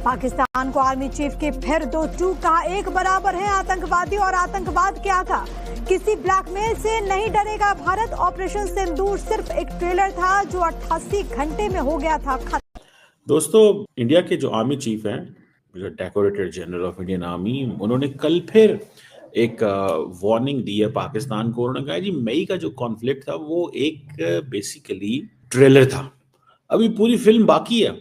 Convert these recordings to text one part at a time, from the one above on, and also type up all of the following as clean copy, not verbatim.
पाकिस्तान को army chief के फिर दो टूक, कहा एक बराबर है आतंकवादी और आतंकवाद। क्या था, किसी ब्लैकमेल से नहीं डरेगा भारत। ऑपरेशन सिंदूर सिर्फ एक ट्रेलर था जो 88 घंटे में हो गया था खत्म। दोस्तों, इंडिया के जो आर्मी चीफ हैं, जो decorated general of Indian army, उन्होंने कल फिर एक वार्निंग दी है पाकिस्तान को। उन्होंने कहा जी मई का जो कॉन्फ्लिक्ट था वो एक बेसिकली ट्रेलर था, अभी पूरी फिल्म बाकी है।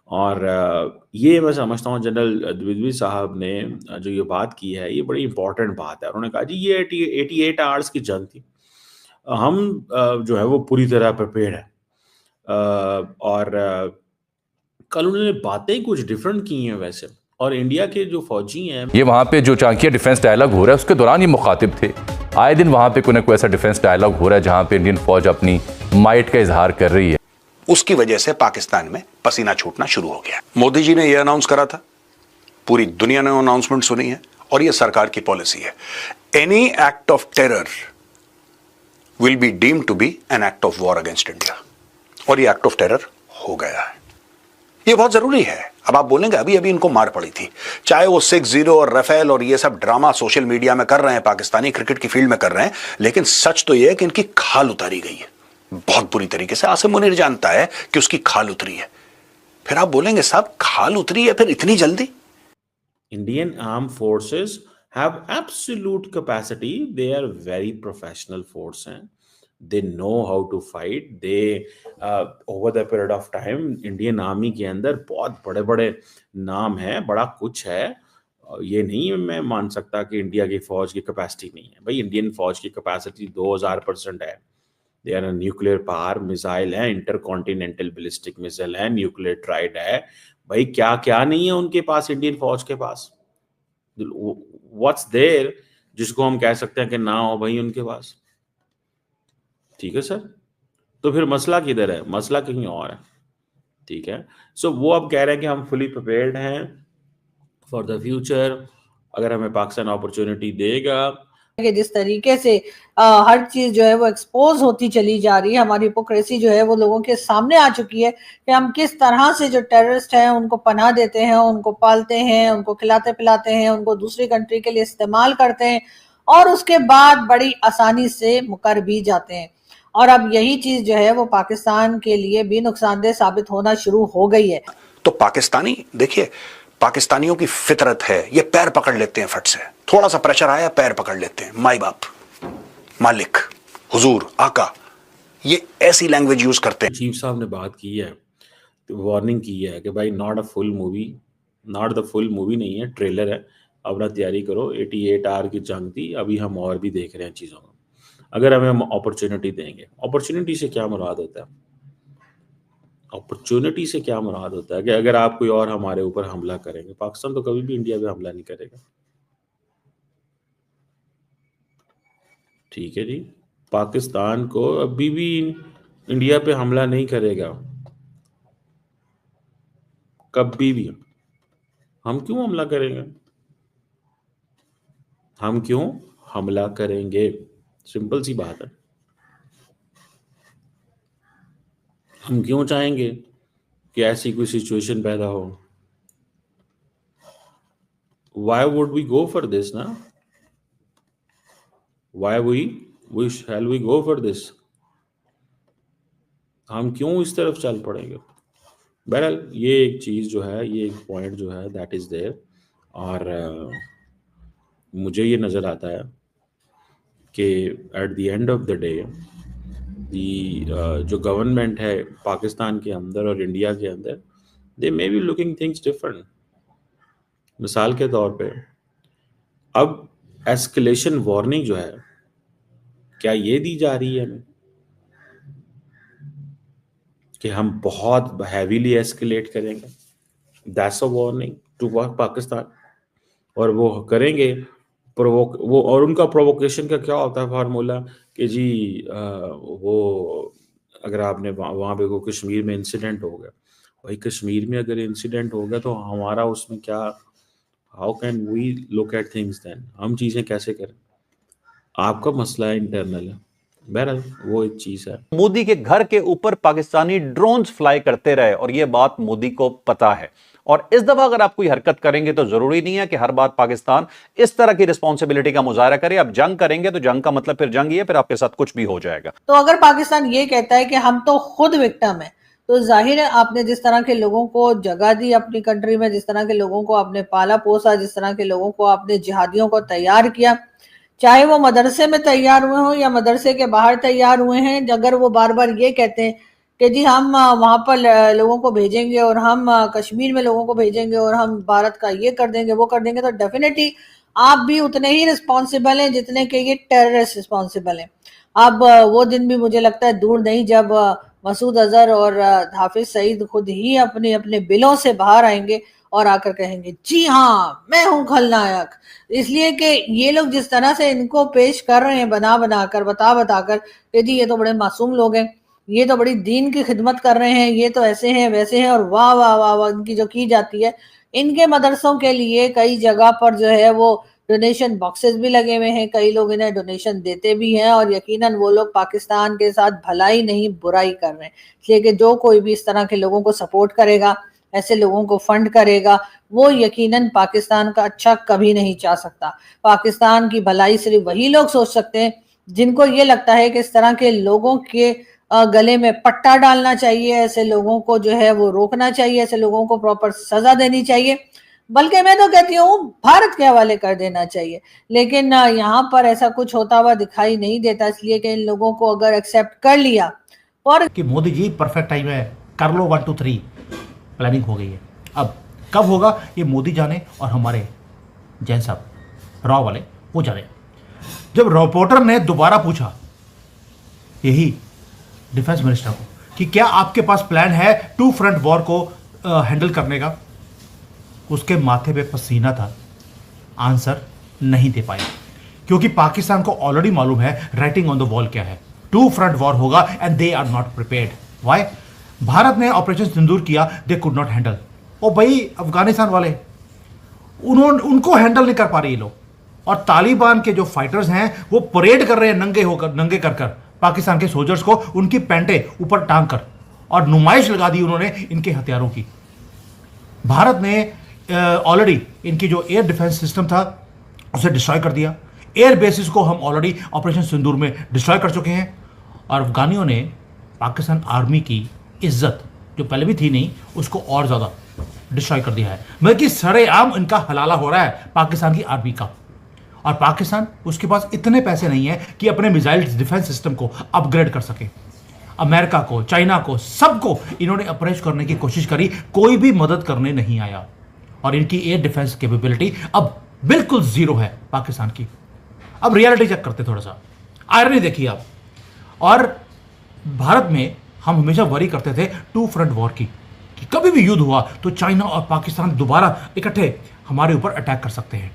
और ये मैं समझता हूँ जनरल द्विवेदी साहब ने जो ये बात की है ये बड़ी इंपॉर्टेंट बात है। उन्होंने कहा जी ये 88 आवर्स की जंग थी, हम जो है वो पूरी तरह प्रिपेयर्ड है। और कल उन्होंने बातें कुछ डिफरेंट की हैं वैसे, और इंडिया के जो फौजी हैं, ये वहां पे जो चाणक्य डिफेंस डायलॉग हो रहा है उसके दौरान ये मुखातिब थे। आए दिन वहां पे कोई ना कोई ऐसा डिफेंस डायलॉग हो रहा है जहां पे इंडियन फौज अपनी माइट का इजहार कर रही है। उसकी वजह से पाकिस्तान में पसीना छूटना शुरू हो गया। मोदी जी ने यह अनाउंस करा था, पूरी दुनिया ने अनाउंसमेंट सुनी है और यह सरकार की पॉलिसी है। Any act of terror will be deemed to be an act of war against India, और यह एक्ट ऑफ टेरर हो गया है। यह बहुत जरूरी है। अब आप बोलेंगे अभी अभी इनको मार पड़ी थी, चाहे वो 6-0 और रफेल और ये सब ड्रामा सोशल मीडिया में कर रहे हैं, पाकिस्तानी क्रिकेट की फील्ड में कर रहे हैं, लेकिन सच तो यह है कि इनकी खाल उतारी गई है बहुत बुरी तरीके से। आसिम मुनीर जानता है कि उसकी खाल उतरी है। फिर आप बोलेंगे साहब खाल उतरी है फिर इतनी जल्दी? Indian arm forces have absolute capacity, they are very professional force हैं, they know how to fight, they over the period of time Indian army के अंदर बहुत बड़े बड़े नाम हैं, बड़ा कुछ है। ये नहीं मैं मान सकता कि इंडिया की फौज की कैपेसिटी नहीं है। भाई इंडियन फौज की कैपेसिटी 2000% है। They are nuclear power, missile है, इंटरकॉन्टिनेंटल बैलिस्टिक मिसाइल है, न्यूक्लियर ट्राइड है। भाई क्या क्या नहीं है उनके पास, इंडियन फौज के पास। व्हाट्स देयर जिसको हम कह सकते हैं कि ना हो भाई उनके पास। ठीक है सर, तो फिर मसला किधर है? मसला कहीं और है। ठीक है, सो वो अब कह रहे हैं कि हम फुली प्रिपेयर्ड हैं फॉर द फ्यूचर, अगर हमें पाकिस्तान अपॉर्चुनिटी देगा। कि जिस तरीके से हर चीज जो है वो एक्सपोज होती चली जा रही है, हमारी हिपोक्रेसी जो है वो लोगों के सामने आ चुकी है कि हम किस तरह से जो टेररिस्ट हैं उनको पनाह देते हैं, उनको पालते हैं, उनको खिलाते पिलाते हैं, उनको दूसरी कंट्री के लिए इस्तेमाल करते हैं और उसके बाद बड़ी आसानी से मुकर भी जाते हैं। और अब यही चीज जो है वो पाकिस्तान के लिए भी नुकसानदेह साबित होना शुरू हो गई है। तो पाकिस्तानी, देखिए पाकिस्तानियों की फितरत है, ये पैर पकड़ लेते हैं फट से, थोड़ा सा प्रेशर आया पैर पकड़ लेते हैं, माई बाप, मालिक, हुजूर, आका, ये ऐसी लैंग्वेज यूज करते हैं। चीफ साहब ने बात की है, वार्निंग की है कि भाई नॉट द फुल मूवी नहीं है, ट्रेलर है, अपना तैयारी करो। 88 आवर की जंग थी, अभी हम और भी देख रहे हैं चीज़ों को। अगर हमें अपॉर्चुनिटी देंगे, अपॉर्चुनिटी से क्या मुराद होता है? अपॉर्चुनिटी से क्या मुराद होता है कि अगर आप कोई और हमारे ऊपर हमला करेंगे, पाकिस्तान तो कभी भी इंडिया पे हमला नहीं करेगा। ठीक है जी, पाकिस्तान को अभी भी इंडिया पे हमला नहीं करेगा, कभी भी। हम क्यों हमला करेंगे? हम क्यों हमला करेंगे? सिंपल सी बात है। हम क्यों चाहेंगे कि ऐसी कोई सिचुएशन पैदा हो? Why would we go for this ना? Why shall we go for this? हम क्यों इस तरफ चल पड़ेंगे? बहरहाल ये एक चीज़ जो है, ये एक पॉइंट जो है दैट इज़ देयर। और मुझे ये नज़र आता है कि at the end of the day जो गवर्नमेंट है पाकिस्तान के अंदर और इंडिया के अंदर, they may be looking things different. मिसाल के तौर पे अब एस्केलेशन वार्निंग जो है, क्या ये दी जा रही है हमें कि हम बहुत हैवीली एस्केलेट करेंगे? That's a warning to Pakistan. और वो करेंगे वो, और उनका प्रोवोकेशन का क्या होता है फार्मूला कि जी वो अगर आपने वहाँ पे कोई कश्मीर में इंसिडेंट हो गया, भाई कश्मीर में अगर इंसिडेंट हो गया तो हमारा उसमें क्या, how can we look at things then? हम चीज़ें कैसे करें? आपका मसला है, इंटरनल है। बहरहाल वो एक चीज़ है। मोदी के घर के ऊपर पाकिस्तानी ड्रोन्स फ्लाई करते रहे और यह बात मोदी को पता है और इस दफा अगर आप कोई हरकत करेंगे तो जरूरी नहीं है कि हर बार पाकिस्तान इस तरह की रिस्पॉन्सिबिलिटी का मुजाहरा करे। आप जंग करेंगे तो जंग का मतलब फिर जंग ही है, फिर आपके साथ कुछ भी हो जाएगा। तो अगर पाकिस्तान ये कहता है कि हम तो खुद विक्टिम है, तो जाहिर है आपने जिस तरह के लोगों को जगह दी अपनी कंट्री में, जिस तरह के लोगों को आपने पाला पोसा, जिस तरह के लोगों को आपने जिहादियों को तैयार किया, चाहे वो मदरसे में तैयार हुए हों या मदरसे के बाहर तैयार हुए हैं, अगर वो बार बार ये कहते हैं कि जी हम वहां पर लोगों को भेजेंगे और हम कश्मीर में लोगों को भेजेंगे और हम भारत का ये कर देंगे वो कर देंगे, तो डेफिनेटली आप भी उतने ही रिस्पॉन्सिबल हैं जितने के ये टेररिस्ट रिस्पॉन्सिबल हैं। अब वो दिन भी मुझे लगता है दूर नहीं जब मसूद अजहर और हाफिज सईद खुद ही अपने अपने बिलों से बाहर आएंगे और आकर कहेंगे जी हाँ मैं हूं खलनायक। इसलिए कि ये लोग जिस तरह से इनको पेश कर रहे हैं, बना बनाकर बता बताकर कि जी ये तो बड़े मासूम लोग हैं, ये तो बड़ी दीन की खिदमत कर रहे हैं, ये तो ऐसे हैं वैसे हैं, और वाह वाह वाह वाह इनकी जो की जाती है। इनके मदरसों के लिए कई जगह पर जो है वो डोनेशन बॉक्सेस भी लगे हुए हैं, कई लोग इन्हें डोनेशन देते भी हैं, और यकीनन वो लोग पाकिस्तान के साथ भलाई नहीं बुराई कर रहे हैं। इसलिए कि जो कोई भी इस तरह के लोगों को सपोर्ट करेगा, ऐसे लोगों को फंड करेगा, वो यकीनन पाकिस्तान का अच्छा कभी नहीं चाह सकता। पाकिस्तान की भलाई सिर्फ वही लोग सोच सकते हैं जिनको ये लगता है कि इस तरह के लोगों के गले में पट्टा डालना चाहिए, ऐसे लोगों को जो है वो रोकना चाहिए, ऐसे लोगों को प्रॉपर सजा देनी चाहिए, बल्कि मैं तो कहती हूँ भारत के हवाले कर देना चाहिए। लेकिन यहाँ पर ऐसा कुछ होता हुआ दिखाई नहीं देता, इसलिए कि इन लोगों को अगर एक्सेप्ट कर लिया और कि मोदी जी परफेक्ट टाइम है, कर लो 1 2 3 प्लानिंग हो गई है। अब कब होगा ये मोदी जाने और हमारे जैन साहब राव वाले वो जाने। जब रिपोर्टर ने दोबारा पूछा यही डिफेंस मिनिस्टर को कि क्या आपके पास प्लान है 2 फ्रंट वॉर को हैंडल करने का, उसके माथे पे पसीना था, आंसर नहीं दे पाया, क्योंकि पाकिस्तान को ऑलरेडी मालूम है राइटिंग ऑन द वॉल क्या है। 2 फ्रंट वॉर होगा and they are not prepared. Why? Bharat ने ऑपरेशन सिंदूर किया, दे कुड नॉट हैंडल। ओ भाई अफगानिस्तान वाले उनको हैंडल नहीं कर पा रहे ये लोग, और तालिबान के जो फाइटर्स हैं वो परेड कर रहे हैं नंगे कर पाकिस्तान के सोल्जर्स को, उनकी पैंटें ऊपर टांग कर, और नुमाइश लगा दी उन्होंने इनके हथियारों की। भारत ने ऑलरेडी इनकी जो एयर डिफेंस सिस्टम था उसे डिस्ट्रॉय कर दिया। एयर बेसिस को हम ऑलरेडी ऑपरेशन सिंदूर में डिस्ट्रॉय कर चुके हैं, और अफगानियों ने पाकिस्तान आर्मी की इज्जत जो पहले भी थी नहीं उसको और ज़्यादा डिस्ट्रॉय कर दिया है। मतलब कि सरेआम इनका हलाला हो रहा है पाकिस्तान की आर्मी का, और पाकिस्तान उसके पास इतने पैसे नहीं है कि अपने मिसाइल डिफेंस सिस्टम को अपग्रेड कर सके। अमेरिका को, चाइना को, सबको इन्होंने अप्रोच करने की कोशिश करी, कोई भी मदद करने नहीं आया, और इनकी एयर डिफेंस कैपेबिलिटी अब बिल्कुल जीरो है पाकिस्तान की। अब रियलिटी चेक करते थोड़ा सा, आयरनी देखिए आप। और भारत में हम हमेशा वरी करते थे 2 फ्रंट वॉर की, कि कभी भी युद्ध हुआ तो चाइना और पाकिस्तान दोबारा इकट्ठे हमारे ऊपर अटैक कर सकते हैं।